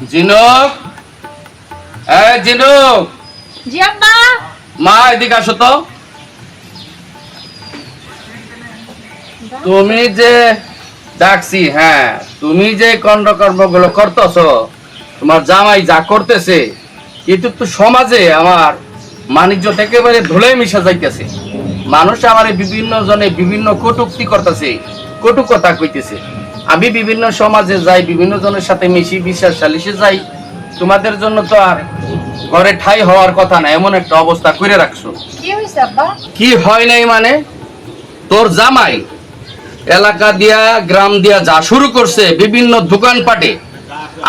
জিনুক, এই জিনুক। জি আব্বা। মা এদিকে আসো তো। তুমি যে ডাকছি, হ্যাঁ তুমি যে কর্মগুলো করতেছো, তোমার জামাই যা করতেছে, কিন্তু তো সমাজে আমার বাণিজ্য একেবারে ধুলোয় মিশা যাইতেছে। মানুষ আমার বিভিন্ন জনে বিভিন্ন কটূক্তি করতেছে, কটু কথা কইতেছে। আমি বিভিন্ন সমাজে যাই, বিভিন্ন জনের সাথে মিশি, বিশ্বাস সালিশে যাই। তোমাদের জন্য তো আর ঘরে ঠাই হওয়ার কথা না, এমন একটা অবস্থা করে রাখছো। কি হইছে আব্বা? কি হয় নাই মানে, তোর জামাই এলাকা দিয়া গ্রাম দিয়া যা শুরু করছে, বিভিন্ন দোকানপাটে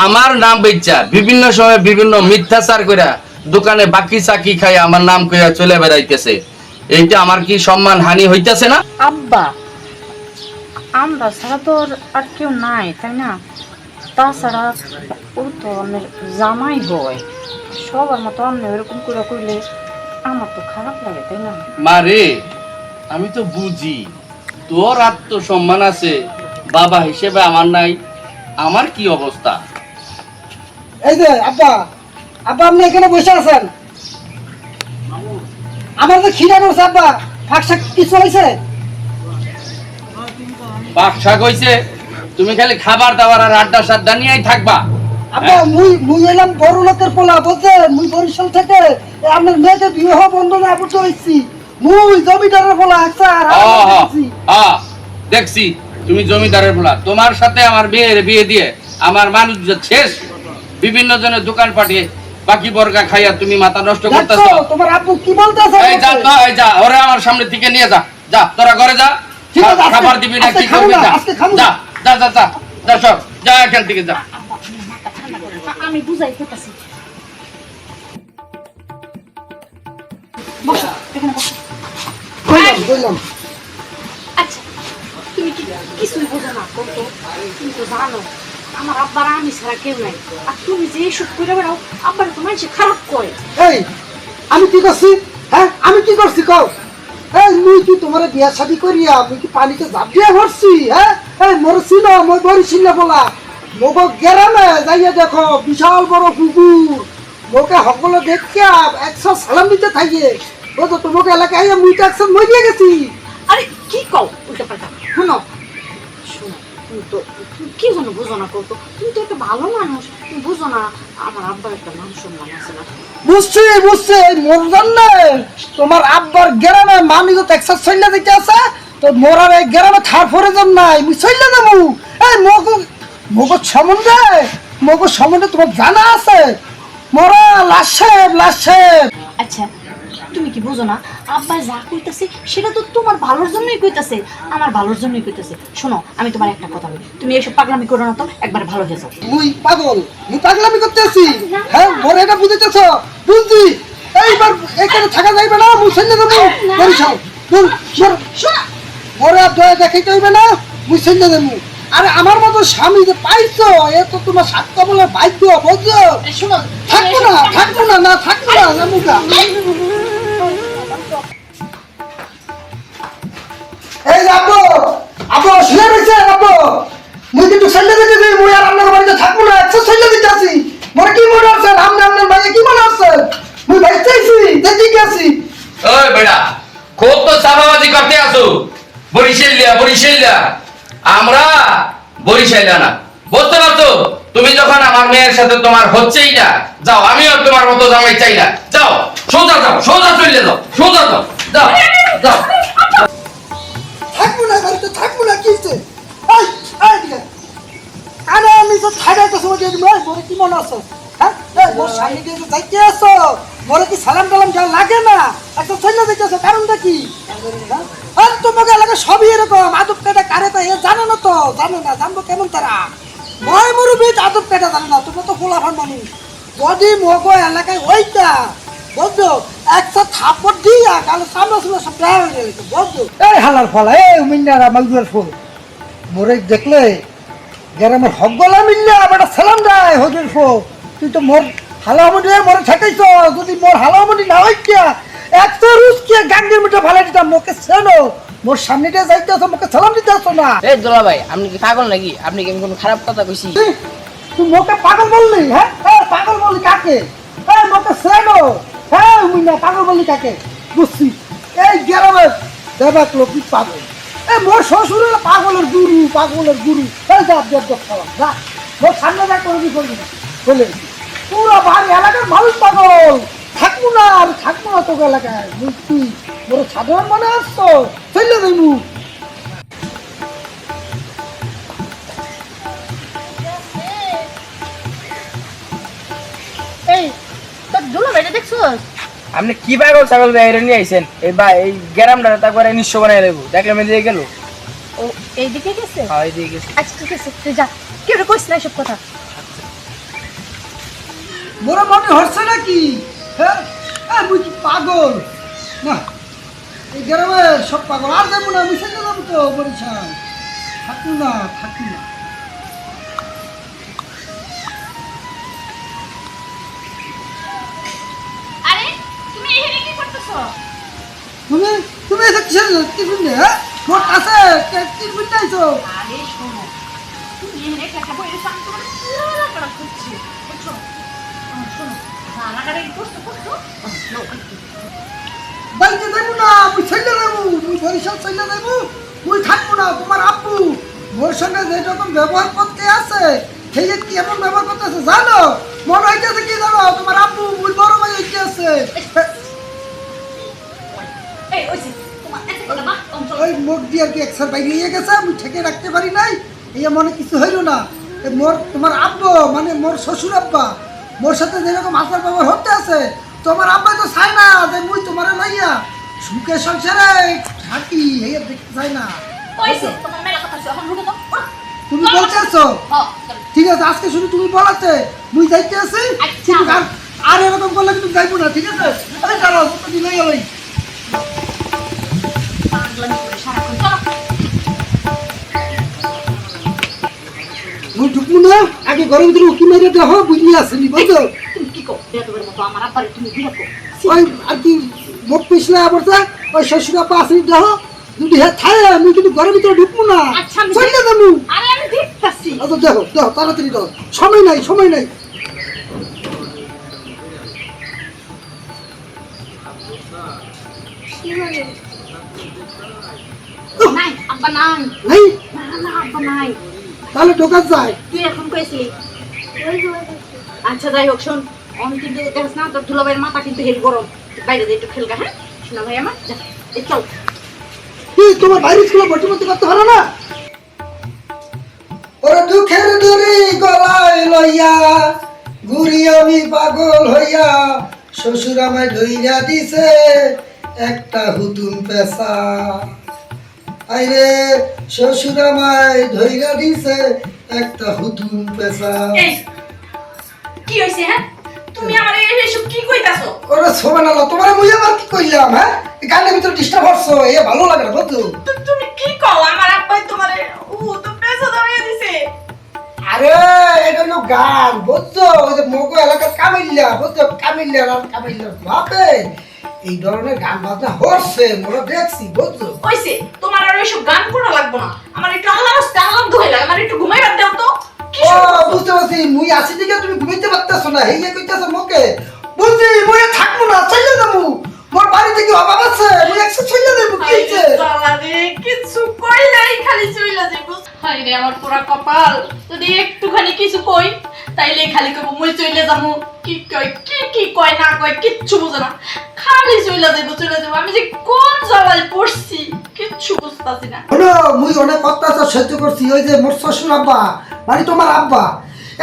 আমার নাম বেচা, বিভিন্ন সময় বিভিন্ন মিথ্যাচার কইরা দোকানে বাকি চাকি খাই আমার নাম কইরা চলে বেড়াইতেছে। এইটা আমার কি সম্মান হানি হইতেছে না? আব্বা, আমরা ছাড়া তো আর কেউ নাই, তাই না? তাছাড়া ও তো আমার জামাই হয়, সবার মতো আমি ওরকম করে করলে আমার তো খারাপ লাগে, তাই না? মারে, আমি তো বুঝি তোর আত্মসম্মান আছে, বাবা হিসেবে আমার নাই। আমার কি অবস্থা? এই যে আব্বা, আব্বা আপনি এখানে বসে আছেন, আমার তো খিদা করছে আব্বা। ফাঁকশাক কিছু হয়েছে? বাকশা কইছে তুমি খালি খাবার দাবার আর আড্ডা সাড্ডা নিয়েই থাকবা। আব্বা মুই এলাম বড় লোকের পোলা, বুঝছেন? মুই বরিশাল থেকে আপনার মেয়েকে বিবাহ বন্ধনে আবদ্ধ হয়েছি। মুই জমিদারের পোলা স্যার। দেখছি তুমি জমিদারের বলা, তোমার সাথে আমার মেয়ের বিয়ে দিয়ে আমার মানুষ শেষ। বিভিন্ন জনের দোকান পাঠিয়ে বাকি বর্গা খাইয়া তুমি মাথা নষ্ট করতেছো। তোমার আব্বু কি বলতেছে? এই যা তো, এই যা, ওরে আমার সামনে থেকে নিয়ে যা, যা তোরা ঘরে যা। খাবার দিবি না কি করবি? যা যা যা যা যা যা, সব যা এখান থেকে যা। আমি বুঝাই করতেছি। বসো, এখানে বসো। বললাম আচ্ছা, তুমি কি কিছুই বোঝো না? কত তুমি তো জানো আমার আব্বার আমি ছাড়া কেউ নাই, আর তুমি যে এসব করে বেড়াও, আব্বার তো মানুষ খারাপ করে। এই আমি কি করছি? হ্যাঁ আমি কি করছি কও? এই মুই কি তোমার বিয়া শাদি করিয়া মুই কি পানিতে ঝাঁপ দিয়া ভরছি? হ্যাঁ এই মোর ছিল মই বরিশাল বলা, মোগো গেরামে যাইয়া দেখো বিশাল বড় পুকুর, মোকে সকলে দেখিয়া 100 সালাম দিতে থাকে। বুঝো তোমাকে এলাকায় মুই তো 100 মই দিয়ে গেছি। আরে কি কও উল্টা পাল্টা? শোনো শোনো, তুমি তো কি জন্য বুঝো না? কত তুমি তো একটা ভালো মানুষ, তুমি বুঝো না আমার আব্বার একটা মান সম্মান আছে না? বুঝছি বুঝছি, মোর জানলে তোমার আব্বার গ্রামে মানুষ তো 100 চল্লা দিতে আছে, তো মোর আর এই গ্রামে থার প্রয়োজন নাই, মুই চল্লা যাবো। এই মগো সম্বন্ধে তোমার জানা আছে? মোরা লাশেব। আচ্ছা, তুমি কি বুঝো না আব্বা যা কইতাছে সেটা তো তোমার ভালোর জন্যই কইতাছে, আমার ভালোর জন্যই কইতাছে। শোনো, আমি তোমার একটা কথা বলি, তুমি এসব পাগলামি করো না তো, একবার ভালো হয়ে যাও। মুই পাগলামি করতেছি? হ্যাঁ মোর এটা বুঝতেছ? বুঝছি, এইবার এখানে থাকা যাইবে না, মুই চল্লা যাবো বরিশাল। মোর আর দয়া দেখাইতে হইবে না, মুই চল্লা যাবো। আরে আমার মতো স্বামী যে পাইছো, এ তো তোমার সাতটা বলে ভাগ্য, বুঝছো? শোনো, থাকবো না জামুকা। এই যাবো আবো শুনে রয়েছে আবো, মুই কিন্তু চল্লা দিতে যাই, মুই আর আপনার বাড়িতে থাকবো না, 100 চল্লা দিতে আসি। মোর কি মনে আছে আপনার ভাইয়ে কি মনে আছে? মুই ভাই চাইছি দেখি কি আছি। ওই বেটা, খুব তো চাপাবাজি করতে আসো। বরিশালিয়া আমরা বরিশালিয়া না, বুঝতে পারছো? তুমি যখন আমার মেয়ের সাথে তোমার হচ্ছেই না, যাও, আমিও তোমার মতো জামাই চাই না। যাও, সোজা চলে যাও, সোজা যাও। থাকবো না বাড়িতে, থাকবো না, কি হচ্ছে? আরে আমি তো থাকাইতে সময় দিয়ে দিবো। মোরে কি মনে আছে? হ্যাঁ মোর সামনে দিয়ে যাইতে আসো, মোরে কি সালাম টালাম যা লাগে না? একটা চলে যাইতেছো, কারণটা কি? আর তোমাকে এলাকা সবই এরকম, আদব কাটা কারে তো এ জানে না, তো জানে না, জানবো কেমন তারা? ময় মুরুবি আদব কাটা জানে না, তোমরা তো ফোলাফান মানুষ। যদি মগো এলাকায় ওইটা বুঝছো, একটা থাপড় দিয়া কালো সামনে সব দেওয়া হয়ে গেল, বুঝছো? এই হালার ফলা, এই মিন্নারা মালগুয়ার ফুল মোরে দেখলে গ্রামের হক গলা মিললে আবার সালাম দেয় হজুর ফো। তুই তো মোর হালামনি মোরে ঠেকাইছ, যদি মোর হালামনি না হইতা একটা রুসকে গাঙ্গের মিটা ভালো দিতাম। মোকে চেনো, মোর সামনে দিয়ে যাইতে আসো, মোকে সালাম দিতে আসো না। এই দোলা ভাই, আপনি কি পাগল নাকি? আপনি কি আমি কোনো খারাপ কথা কইছি? তুই মোকে পাগল বললি? হ্যাঁ পাগল বললি কাকে? মোকে শ্রেণো, হ্যাঁ মুই না পাগল বললি কাকে? বুঝছি এই গ্রামের দেবাক লোক পাগল। মোর শ্বশুর হলো পাগলের গুরু, পাগলের গুরু। যা দেব খাওয়া যা, মোর সামনে যা করবি করবি না বলে পুরো বাড়ি এলাকার মানুষ পাগল। থাকবো না আর থাকবো না তোকে এলাকায়। তুই মোর সাধারণ মনে আসছো, চলে যাইবু। এই তোর দুলো বেটা দেখছো? আপনি কি পাগল ছাগল বাইরে নিয়ে আইছেন? এই গ্রামটা তারপরে নিঃস্ব বানাই দেবো, দেখলে মেয়ে দিয়ে গেল। ও এইদিকে গেছে? হ্যাঁ এই দিয়ে গেছে। আচ্ছা ঠিক আছে, তুই যা, কেউ কইস না এসব কথা। মোরা মনে হচ্ছে নাকি? হ্যাঁ মুই কি পাগল না? এই গ্রামে সব পাগল। আর যাবো না, আমি চলে যাবো তো বরিশাল। থাকবো না, থাকবো না। আরে তুমি এখানে কি করতেছো? তুমি তুমি এসে কিসের কি শুনলে? হ্যাঁ মোট আছে কি শুনতে আইছো? আরে শোনো, তুমি এখানে একটা বইয়ের সামনে তোমার পুরো রাখা করছি, বুঝছো? শোনো, রাখাটা কি করছো? বাড়িতে যাবো না, আমি চলে যাবো। মুই বরিশাল চলে যাবো। মুই থাকবো না। তোমার আব্বু মোর সঙ্গে যে রকম ব্যবহার করতে আছে, সেই যে কি এমন ব্যবহার করতেছে জানো? মনে হইতেছে কি জানো? তোমার আব্বু মুই বড় ভাই হইতে আছে। এই ওইছে তোমার এত কথা না অঞ্চল। ওই মুখ দিয়ে আর কি একসার বাইরে নিয়ে গেছে, আমি ঠেকে রাখতে পারি নাই। এই মনে কিছু হইল না। মোর তোমার আব্বু মানে মোর শ্বশুর আব্বা মোর সাথে যেরকম আচার ব্যবহার হতে আছে, তোমার আব্বা তো চায় না যে মুই তোমার লইয়া সুখে সংসারে থাকি। এই দেখতে চাই না। ওইছে তোমার মেলা কথা আছে, এখন রুকো তো। তুমি বলতেছো হ্যাঁ ঠিক আছে, আজকে শুধু তুমি বলাতে মুই যাইতে আছি। আচ্ছা। কিন্তু আর এরকম করলে কিন্তু যাইবো না, ঠিক আছে? এই চলো তুমি লই গেলই। পাগলামি করে সারাক্ষণ চলো। মুই ঢুকবো না, আগে ঘরের ভিতরে উকি মেরে দেখো বুঝলি আসেনি, বুঝছো? তুমি কি কো? বেয়াদবের মতো আমার আব্বারে তুমি বিরক্ত। ওই আর কি মুখ পিছলে আবার ওই শ্বশুর আপা আসেনি দেখো। যদি হ্যাঁ থায় আমি কিন্তু ঘরের ভিতরে ঢুকবো না, আচ্ছা আমি চলে যাবো। আরে আমি দেখতাছি। আচ্ছা দেখো দেখো তাড়াতাড়ি দাও, সময় নাই সময় নাই। নাই আব্বা নাই। নাই না আব্বা নাই। তাহলে ঢোকা যায়। তুই এখন কইছিলি? আচ্ছা যাই হোক শোন, আমি কিন্তু দেখাস না তোর দুলাভাইয়ের মাথা কিন্তু হেল গরম। বাইরে দিয়ে একটু খেলগা, হ্যাঁ শোনা ভাই আমার, যা এই চল। কি তোমার বাইরে স্কুলে ভর্তি করতে পারো না? ওরা দুঃখের দড়ি গলায় লইয়া ঘুরি আমি পাগল হইয়া, শ্বশুর আমায় ধইরা দিছে একটা হুতুম পেশা। আইরে শ্বশুর আমায় ধইরা দিছে একটা হুতুম পেশা। এই কি হইছে? হ্যাঁ তুমি আমারে এসব কি কইতাছো? ওরে সোমানালা, তোমার মুই আবার কি কইলাম? হ্যাঁ গানের ভিতরে ডিস্টার্ব হচ্ছে, এ ভালো লাগে না বুঝছো? তুমি কি কও? আমার আব্বাই তোমারে তো পেছাদ ধরিয়ে দিছে। আরে এটা হলো গান বুঝছো? ওই যে মগো এলাকার কামিল্লা বুঝছো? কামিল্লার আর কামিল্লার বাপে এই ধরনের গান বাজনা হচ্ছে, মোরা দেখছি বুঝছো? কইছে তোমার আর এসব গান করা লাগবে না, আমার একটু আল্লাহ আল্লাহ ধরে লাগে, আমার একটু ঘুমাইবার দাও তো। কি ও বুঝতে পারছি, মুই আসি দিকে তুমি ঘুমাইতে পারতেছো না, হেইয়া কইতাছো মোকে। বুঝছি মুই আর থাকবো না, চলে যাবো। মোর বাড়ি থেকে অভাব আছে, মুই একসাথে চলে যাবো। কি হইছে? আরে কিছু কই নাই, খালি চইলা যাইবো। হাই রে আমার পুরা কপাল, যদি একটুখানি কিছু কই তাইলে খালি কব মই চইলে যাবো। কি কয় কি কয় না কয় কিচ্ছু বুঝে না, খালি চইলা যাইবো চইলা যাইবো। আমি যে কোন জায়গায় পড়ছি কিচ্ছু বুঝতাছি না। শোনো, মুই অনেক অত্যাচার সহ্য করছি। ওই যে মোর শ্বশুর আব্বা মানে তোমার আব্বা,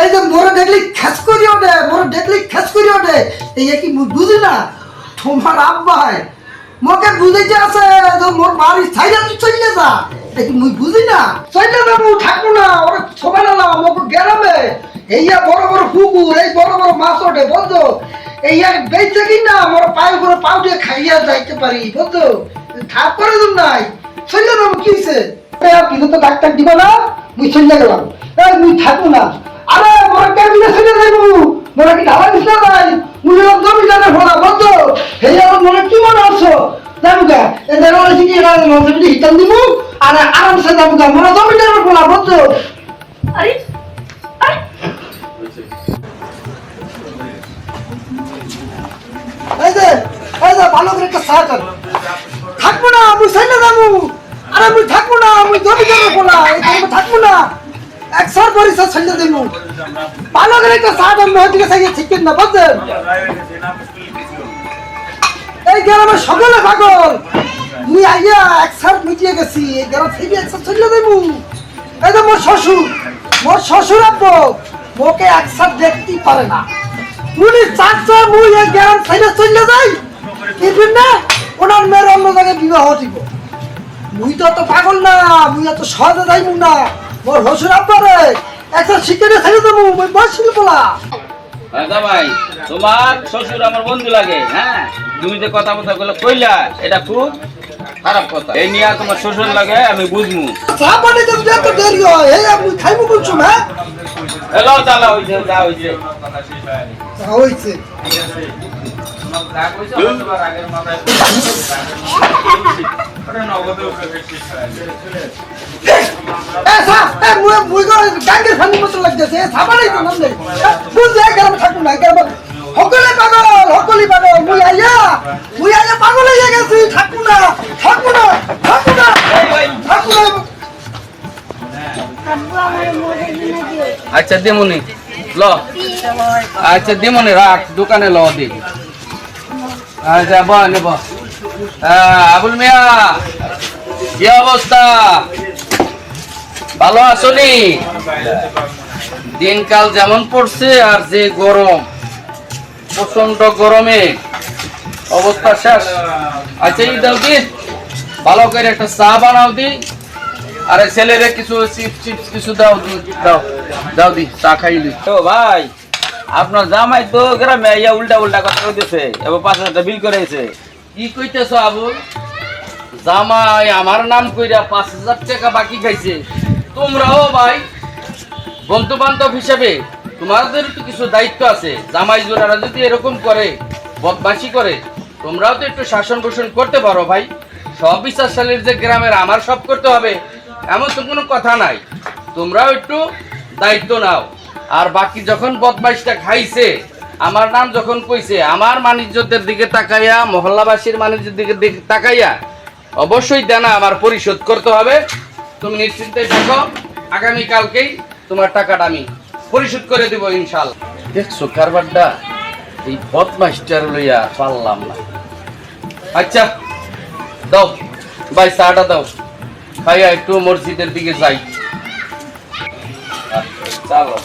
এই যে মোরে দেখলি খেস করি ওঠে, মোরে দেখলি খেস করি ওঠে। এই কি মুই বুঝি না? তোমার আব্বাই মোকে বুঝাইতে আছে যে মোর বাড়ি ছাইরা তুই চলে যা। এটা কি মুই বুঝি না? চলে যাবো, থাকবো না। ওরা সবাই না মোকে গ্রামে এইয়া বড় বড় পুকুর, এই বড় বড় মাছ ওঠে বুঝছো? এইয়া বেঁচে কি না মোর পায়ে উপরে পাও দিয়ে খাইয়া যাইতে পারি বুঝছো? থাক করে দিন নাই, চলে যাবো। কি হয়েছে? কিন্তু তো ডাক্তার দিবা না, মুই চলে গেলাম। এই মুই থাকবো না। আরে মোর ক্যাবিনে চলে যাবো, মোরা কি ঢালা দিস না নাই? মুই জমি জানে ফোনা বুঝছো? এই আমার মনে কি মনে আসছো যাবো গা? এই জানো কি হিটান দিব আর আরামসে যাবো গা। মোরা জমি জানে ফোনা বুঝছো? আরে আরে এই যে ভালো করে একটা চা কর। থাকবো না আমি সাইলে যাবো, আরে আমি থাকবো না, আমি জমি জমি বলা এই গ্রামে থাকবো না, একশোর পরিচয় সাইলে দেবো। ভালো করে একটা চা কর, মহদিকে সাইকে ঠিক না বুঝছেন? এই গ্রামে সকলে পাগল, মুই আইয়া একশোর মিটিয়ে গেছি, এই গ্রাম থেকে একশো সাইলে দেবো। এই যে মোর শ্বশুর আব্বু মোকে একসাথ দেখতেই পারে না, উনি চাচ্ছে মুই এই গ্রাম সাইডে চলে যাই, বুঝবেন না? ওনার মেয়ের অন্য জায়গায় বিবাহ দিব। মুই তো অত পাগল না, মুই এত সহজে যাইমু না। মোর শ্বশুর আব্বারে একসাথ শিখে ছেড়ে দেবো, মুই বসছিল বলা। জামাই তোমার শ্বশুর আমার বন্ধু লাগে, হ্যাঁ তুমি যে কথা গুলো কইলা এটা খুব খারাপ কথা। এই নিয়ে তোমার শ্বশুর লাগে আমি বুঝমু। চা পানি তো এত দেরি হয়, এই আমি খাইমু বলছো না? হ্যালো চালা হইছে যা হইছে চা হইছে। আচ্ছা দিমুনি ল, আচ্ছা দিমুনি রাখ দোকানে ল দি। আচ্ছা বল নেব। আবুল মিয়া কি অবস্থা, ভালো আছো নি? দিনকাল যেমন পড়ছে আর যে গরম, প্রচন্ড গরমে অবস্থা শেষ। আচ্ছা এই দাও দি, ভালো করে একটা চা বানাও দি, আরে ছেলেরে কিছু চিপস চিপস কিছু দাও দাও দাও দি, চা খাইলি তো। ভাই আপনার জামাই তো গ্রামে ইয়া উল্টা উল্টা কথা কইতেছে, এবার 5,000 বিল করেছে। কি কইতেছ আবুল? জামাই আমার নাম কইরা 5,000 টাকা বাকি খাইছে। তোমরাও ভাই বন্ধু বান্ধব হিসেবে তোমাদের তো কিছু দায়িত্ব আছে। জামাই জোড়ারা যদি এরকম করে বদমাশি করে, তোমরাও তো একটু শাসন পোষণ করতে পারো ভাই। সব বিশ্বাসশালীর যে গ্রামের আমার সব করতে হবে এমন তো কোনো কথা নাই। তোমরাও একটু দায়িত্ব নাও। আর বাকি যখন বদমাইশটা খাইছে, আমার নাম যখন কইছে, আমার মানিজ্যতের দিকে তাকাইয়া, মহল্লাবাসীর মানিজ্যের দিকে তাকাইয়া অবশ্যই দেনা আমার পরিশোধ করতে হবে। তুমি নিশ্চিন্তে থাকো, আগামীকালকেই তোমার টাকাটা আমি পরিশোধ করে দেবো ইনশাআল্লাহ। দেখছো কারবারটা, এই বদমাইশটার লইয়া পারলাম না। আচ্ছা দাও ভাই চাটা দাও, খাইয়া একটু মসজিদের দিকে যাই। চলো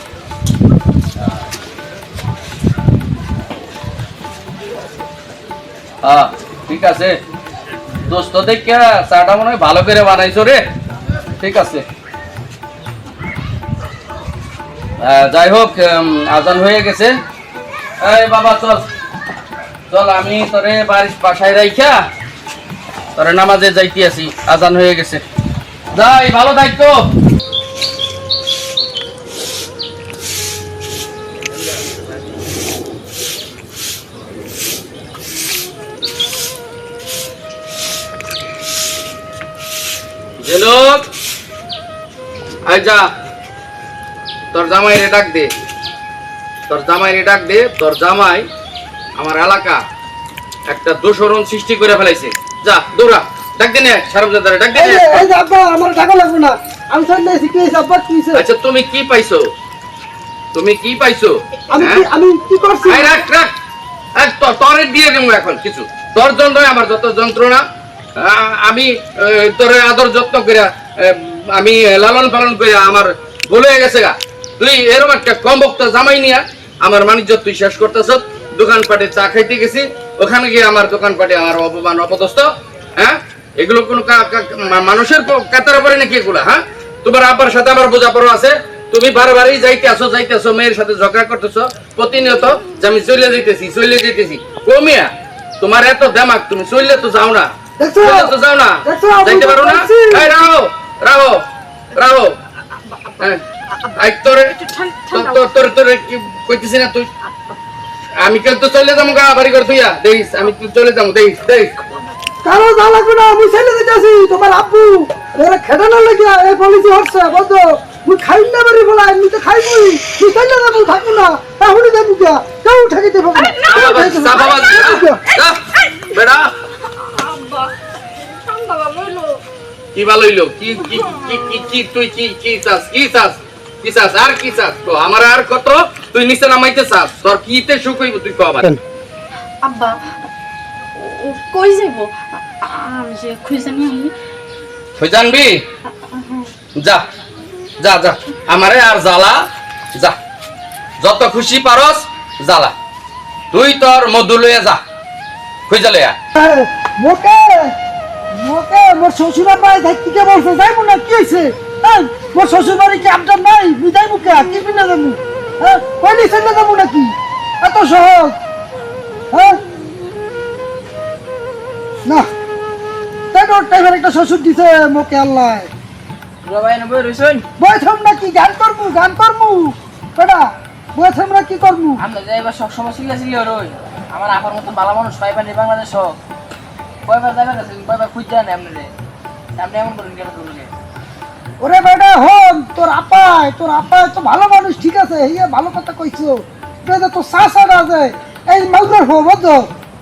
হ্যাঁ ঠিক আছে দোস্ত, দেখে চাটা মনে হয় ভালো করে বানাইছো রে। ঠিক আছে যাই হোক, আজান হয়ে গেছে। এই বাবা চল চল, আমি তোরে বাসায় রাইখা তোরে নামাজে যাইতে আছি, আজান হয়ে গেছে। যাই, ভালো থাকতো। লোক আই যা, তোর জামাই রে ডাক দে, তোর জামাই রে ডাক দে। তোর জামাই আমার এলাকা একটা দোষরণ সৃষ্টি করে ফেলাইছে। যা দৌড়া, ডাক দে নে সারবজাদারে, ডাক দে নে। এই যে আব্বা আমার টাকা লাগবে না, আমি চলে এসে কি হইছে আব্বা, কি হইছে? আচ্ছা তুমি কি পাইছো, তুমি কি পাইছো? আমি কি করছি? আই রাখ রাখ, আর তোরে দিয়ে দেবো এখন কিছু। তোর জন্য আমার যত যন্ত্রণা, আমি তোরে আদর যত্ন করে, আমি লালন পালন করে আমার ভুল হয়ে গেছে গা। তুই এরকম একটা কম বক্তা জামাই নিয়া আমার বাণিজ্য তুই শেষ করতেছ। দোকানপাটে চা খাইতে গেছি, ওখানে গিয়ে আমার দোকানপাটে আমার অপমান অপদস্থ। হ্যাঁ এগুলো কোন মানুষের কাতারে পড়ে নাকি এগুলা? হ্যাঁ তোমার আব্বার সাথে আমার বোঝাপড়া আছে, তুমি বারবারই যাইতে আসো মেয়ের সাথে ঝগড়া করতেছ প্রতিনিয়ত যে আমি চলে যাইতেছি। কমিয়া তোমার এত দেমাক, তুমি চললে তো যাও না, তো যাও না, যাইতে পারো না। এই রাও রাও রাও, তোরে কি কইতেছি না তুই? আমি কেন তো চলে যাবো গা, বাড়ি করে তুইয়া দেখিস, আমি চলে যাবো দেখিস। কারো যা লাগবে না, আমি ছেলে দিতেছি। তোমার আব্বু এরা খেদানো লাগিয়া এই পলিসি হচ্ছে বলতো, মুই খাই না বাড়ি বলা, আমি তো খাইবই, তুই ছেলে যাবো থাকবো না, এখনই যাবো গা, কেউ ঠেকিতে পারবো না। বেড়া আব্বা ঠান্ডা হইলো কি ভালো হইলো কি কি কি কি কি তুই কি কি চাস কি চাস কি চাস আর কি চাস তো আমার আর কত তুই নিচে নামাইতে চাস তোর কিতে সুখ হইব তুই কও আমার আব্বা ও কই যাইব আমি যে খুঁজে নিয়ে আই তুই জানবি যা যা যা আমারে আর জ্বালা যা যত খুশি পারস জ্বালা তুই তোর মধু লইয়া যা খুঁজে লইয়া মোকে মোকে মোর শ্বশুর বাড়ি থাকতে বলছে যাইবো না কি হয়েছে হ্যাঁ মোর শ্বশুর বাড়ি কি আপনার নাই মুই যাইবো কে কি বিনা যাবো হ্যাঁ কইলি চলে যাবো নাকি এত সহজ হ্যাঁ না তাই ওর টাইপের একটা শ্বশুর দিছে মোকে আল্লাহ দুলা ভাই নবই রইছেন বয়থাম না কি গান করবো বেটা বয়থাম না কি করবো আমরা যাই এবার সব সময় ছিল রই আমার আপার মতো ভালো মানুষ পাইবেন এই বাংলাদেশ কয়বার যাবেন কয়বার খুঁজতে নেই আপনি এমন করেন কেন করলেন ওরে বেটা হন তোর আপায় তো ভালো মানুষ ঠিক আছে ইয়ে ভালো কথা কইছো বেটা তো সাসাটা আছে এই মাউরার হো বুঝছ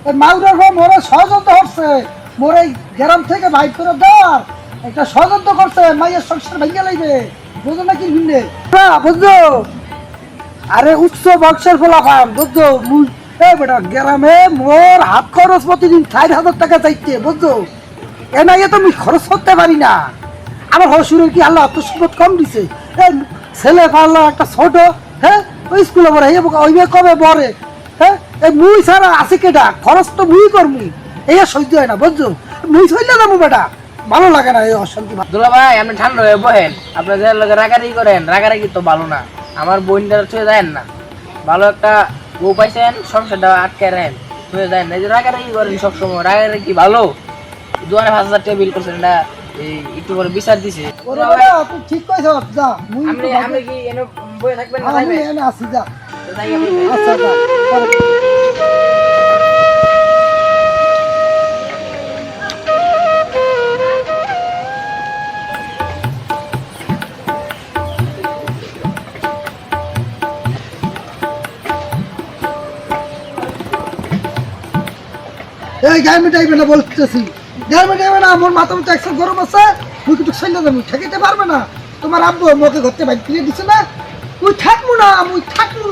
এই মাউরার হো মোরে ষড়যন্ত্র হচ্ছে মোরে এই গ্রাম থেকে বাইর করে দেওয়ার একটা ষড়যন্ত্র করছে মাইয়ের সংসার ভেঙে লাইবে বুঝো নাকি ভিন্নে বুঝছো আরে উচ্চ বংশের ফলাফল বুঝছো মুই এই বেটা গ্রামে মোর হাত খরচ প্রতিদিন ৬০,০০০ টাকা চাইতে বুঝছো এনাইয়ে তো আমি খরচ করতে পারি না আমার হসুরের কি আল্লাহ তো সুবোধ কম দিছে ছেলে পাল্লা একটা ছোট হ্যাঁ ওই স্কুলে পড়ে ওই কবে বরে হ্যাঁ এই মুই ছাড়া আছে কেটা খরচ তো মুই করমু এই সহ্য হয় না বুঝছো মুই চললে যাবো বেটা ভালো লাগে না এই অশান্তি দুলা ভাই আপনি ঠান্ডা হয়ে বহেন আপনি যে লোকে রাগারাগি করেন রাগারাগি তো ভালো না আমার বোনটার ছুঁয়ে যায় না ভালো একটা বউ পাইছেন সংসারটা আটকে রাখেন ছুঁয়ে যায় না এই যে রাগারাগি করেন সবসময় রাগারাগি ভালো ২,৫০০ টাকা বিল করছেন না এই একটু করে বিচার দিছে ওরে বেটা তুই ঠিক কইছ যা মুই আপনি আপনি কি এনে বয়ে থাকবেন না আমি যাইবেন এনে আসি যা যাই আপনি আচ্ছা যা পরে। এই গায়ে মিটাইবে না বলতেছি গায়ে মিটাইবে না আমার মাথা মতো একশো গরম আছে মুই কিন্তু ছেলে যাবো ঠেকাইতে পারবে না তোমার আব্বু মোকে ঘরতে বাইক ফিরে দিছে না মুই থাকবো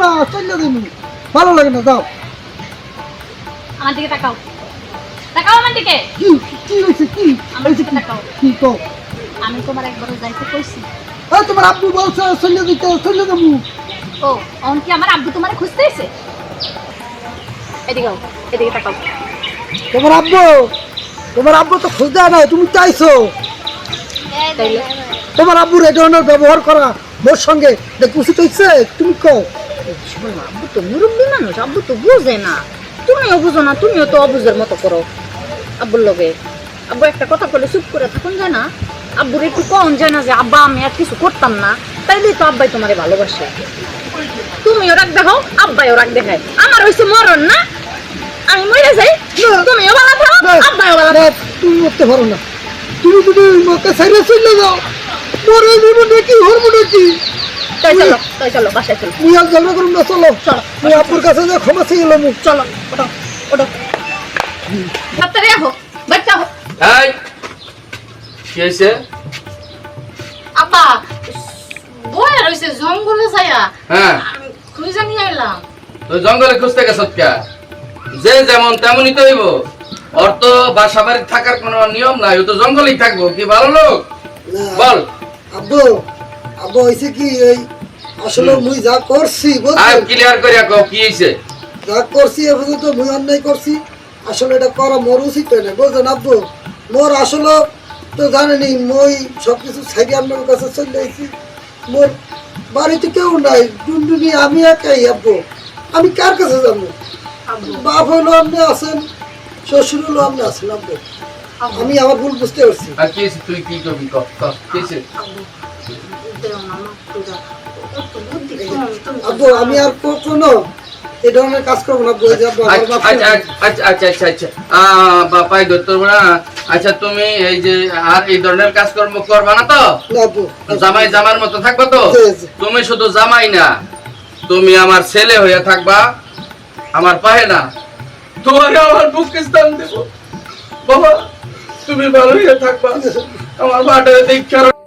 না চলে যাবো ভালো লাগে না যাও আমার দিকে তাকাও তাকাও আমার দিকে কি কি হয়েছে কি আমার হয়েছে দিকে কি তাকাও কি কো আমি তোমার একবারও যাইতে কইছি তোমার আব্বু বলছে চলে যাবো ও অন কি আমার আব্বু তোমারে খুঁজতে এসে এদিকে তাকাও তোমার আব্বু তো খোঁজ দেয় না তুমি চাইছো তাইলে তোমার আব্বুর এই ধরনের ব্যবহার করা মোর সঙ্গে দেখ উচিত হয়েছে তুমি কো আব্বু তো মুরব্বী মানুষ আব্বু তো বুঝে না তুমিও বুঝো না তুমিও তো অবুঝের মতো করো আব্বুর লগে আব্বু একটা কথা বলে চুপ করে থাকুন যায় না আব্বুর একটু কম যায় না যে আব্বা আমি আর কিছু করতাম না তাইলে তো আব্বাই তোমারে ভালোবাসে তুমিও রাগ দেখাও আব্বাইও রাগ দেখায় আমার হয়েছে মরণ না আমি মরে যাই তুমিও ভালো থাকো আব্বাইও ভালো থাকো তুমি করতে পারো না তুমি যদি মোকে সাইডে চলে যাও মরে যাবো নাকি হরবো নাকি তাই চলো বাসায় চলো তুমি আর ঝগড়া করুন না চলো চলো তুমি আব্বুর কাছে যে ক্ষমা চেয়ে এলাম চলো ওঠো ওঠো ডাক্তারে আহো বাচ্চা আহো এই কি হইছে আব্বা বয়ে রইছে জঙ্গলে যায়া হ্যাঁ আমি খুঁজে নিয়ে এলাম তুই জঙ্গলে খুঁজতে গেছত কে যে যেমন তেমনই তো হইব ওর তো বাসা বাড়ি থাকার কোনো নিয়ম নাই ও তো জঙ্গলেই থাকবো কি ভালো লোক বল আব্বু আব্বু হয়েছে কি এই আসলে মুই যা করছি আর বুঝলি ক্লিয়ার করিয়া কও কি হইছে যা করছি এ পর্যন্ত মুই অন্যায় করছি আসলে এটা করা মোর উচিত হয় না বুঝলেন আব্বু মোর আসলে তো জানেনি মই সব কিছু ছাইড়ে আপনার কাছে চলে আইছি মোর বাড়িতে কেউ নাই টুনটুনি আমি একাই আব্বু আমি কার কাছে যাবো বাপ হইলো আপনি আছেন শ্বশুর হলো আপনি আছেন আব্বু আমি আমার ভুল বুঝতে পারছি আর কি হইছে তুই কি করবি ক কি হইছে আব্বু আমি আর কোনো এই ধরনের কাজ করবো না বই যাবো আচ্ছা বাপাই ধরতো না আচ্ছা তুমি এই যে আর এই ধরনের কাজকর্ম করবা না তো আব্বু জামাই জামার মতো থাকবা তো জি, জি। তুমি শুধু জামাই না তুমি আমার ছেলে হয়ে থাকবা আমার পাহে না তোমারে আমার বুকে স্থান দেব বাবা। তুমি ভালো হয়ে থাকবা, আমার মাটারে দেখছো।